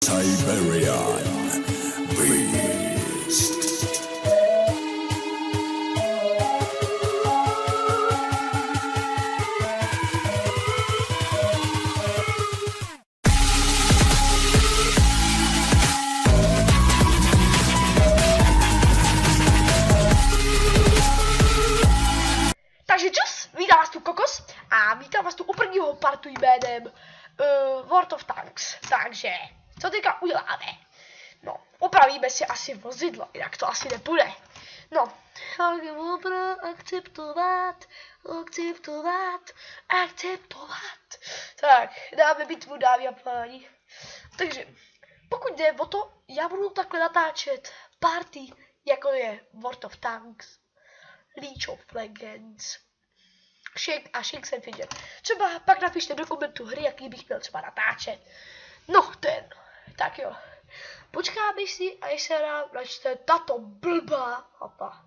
Tiberian Beast. Takže čus, vítám vás tu Kokos a vítám vás tu u prvního partu jménem World of Tanks. Takže, co teďka uděláme? No, opravíme si asi vozidlo, jinak to asi nepůjde. No, akceptovat. Tak, dáme bitvu, dámy a páni. Takže, pokud jde o to, já budu takhle natáčet party, jako je World of Tanks, League of Legends, Shake jsem viděl. Třeba pak napište do komentu hry, jaký bych měl třeba natáčet. No ten. Tak jo. Počkáme si, až se nám načte tato blbá mapa.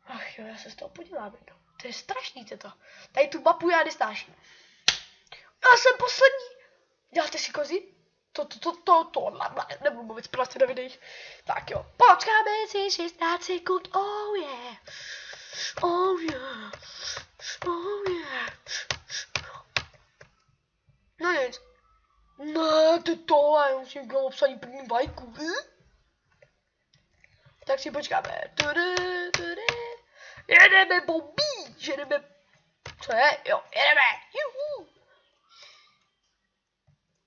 Ach jo, já se z toho podívám. To je strašný toto. Tady tu mapu já nestáším. Já jsem poslední. Děláte si kozy? Nebudu mluvit prostě na videích. Tak jo. Počkáme si 16 sekund. Oh yeah. Oh yeah. Oh yeah. No nic. Ne, ty tohle, já musím dělat obsadit první bajku. Tak si počkáme. Jedeme bombí. Jedeme. Co je? Jo, jedeme. Juhu.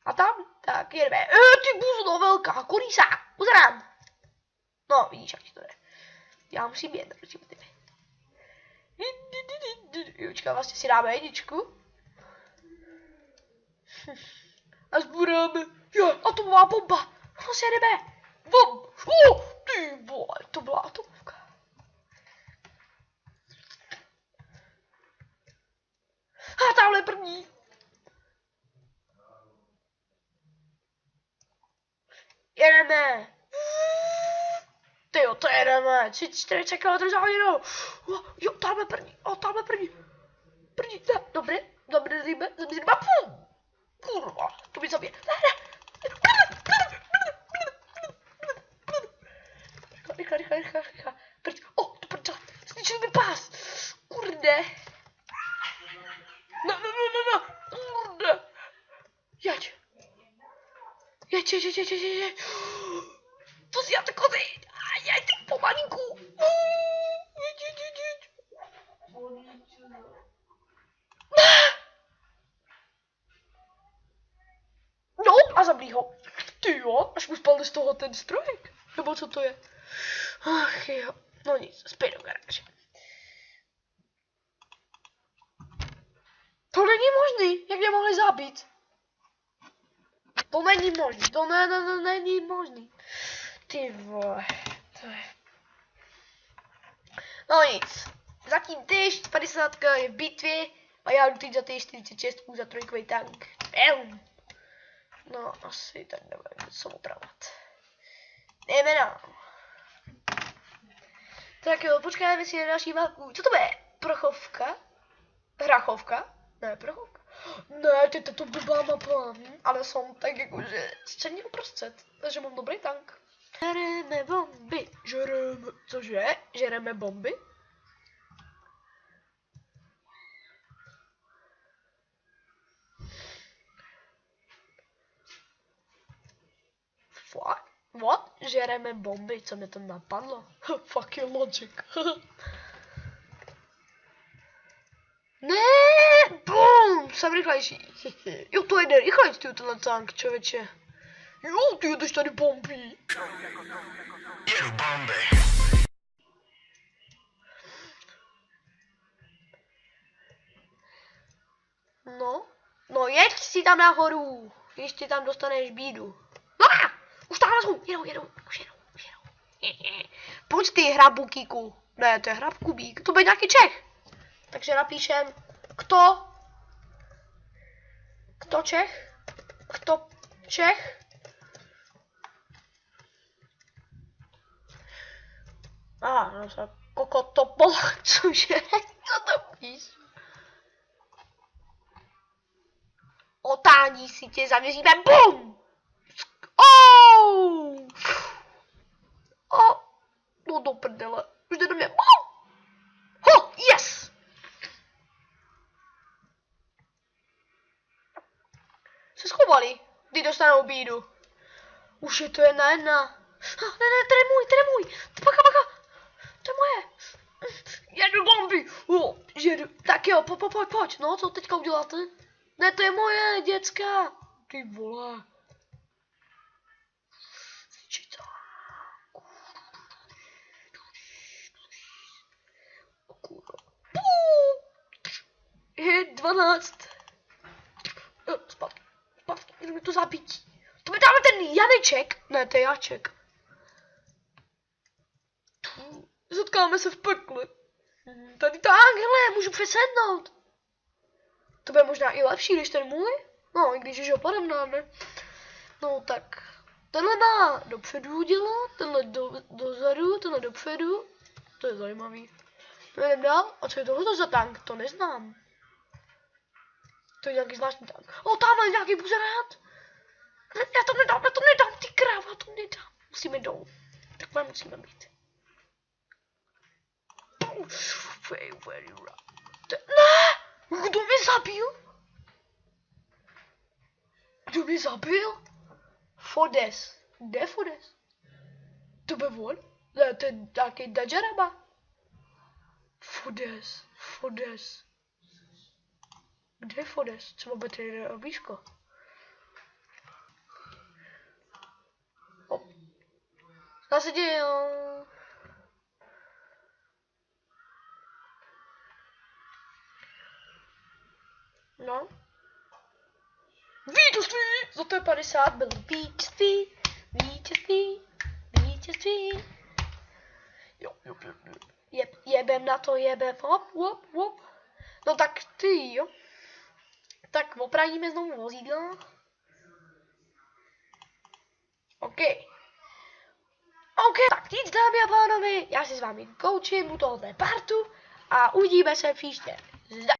A tam? Tak jedeme. Ty buzno velká, kurýsa. Uzrám. No, vidíš, jak ti to jde. Já musím jet, prosím tebe. Jočka, vlastně si dáme jedničku. A zbůráme. Jo, atomová bomba. Vlastně jedeme. Bom. Ty vole, to byla atomovka. A tamhle první. Jedeme. Tyjo, to jedeme. 34 km za hodinu. Jo, tamhle první. Tamhle první. První, ne, dobré, zíme. Kurva, to mi zabije. Rychle. To prdele, zničil mi pás. Kurde. No. Kurde. Jeď. To si já to kozy. Jeď, ty pomalinku. Jeď. No, a zablí ho. Ty jo, až mu spadl z toho ten strojek. Nebo co to je? Ach jo, no nic, zpět do garáže. To není možný, jak mě mohli zabít? To není možný, to není možný. Ty vole, to je... No nic, zatím ty 50 je v bitvě a já jdu teď za ty 46 za trojkový tank. No asi tak nebudeme co opravovat. Jdeme dál. Tak jo, počkáme si na další válku. Co to bude? Prochovka? Hrachovka? Ne, Prochovka. Ne, ty to blbá mapa. Ale jsem tak jakože středně uprostřed. Takže mám dobrý tank. Žereme bomby. Cože? Žereme bomby? What? Žereme bomby, co mě to napadlo? Fuck your logic. Ne, bum, jsem rychlejší. Jo, to jde rychlejší, tenhle tank, člověče. Jo, ty jedeš tady bomby. Jedu bomby. No jeď si tam nahoru, ještě tam dostaneš bídu. Už tam jedou. Pojď ty hrabukíku. Ne, to je hrabkubík, to bude nějaký Čech. Takže napíšem, kdo Čech? No se kokotopol, cože? Co to píš? Otání si tě zaměříme, BUM! do prdele. Už jde do mě. Oh! Ho, yes! Se schovali, kdy dostanou bídu. Už je to 1-1. Ne, ten je můj. Paka. To je moje. Jedu bomby. Jedu. Tak jo, pojď. No, co teďka uděláte? Ne, to je moje, děcka. Ty vole. Je 12. Zpátky, jdeme to zabít. To mi dáme ten Janeček. Ne, to je Jaček. Zatkáme se v pekle. Tady to Angele, můžu přesednout. To bude možná i lepší, než ten můj. No, i když už ho porovnáme. No tak, tenhle má dopředu udělat, tenhle dozadu, tenhle dopředu. To je zajímavý. Jdem dál. A co je tohle za tank? To neznám. To je nějaký zvláštní tank. Tam je nějaký buzerát. Já to nedám, ty kráva, to nedám. Musíme dolů. Takhle musíme být. Ne! Kdo mě zabil? Kdo mě zabil? Fodes. Kde je Fodes? To byl on? Ne, to je nějaký Dajaraba. Fodes. Kde je Fodes? Třeba by to jde o výško. Zase děje, No. Vítězství! Za to je 50 bylo vítězství. Jo. Jebem na to, hop. No tak ty jo. Tak opravíme znovu vozidlo. OK, tak nic dámy a pánové, já si s vámi koučím u tohoto partu a uvidíme se příště. Zdar.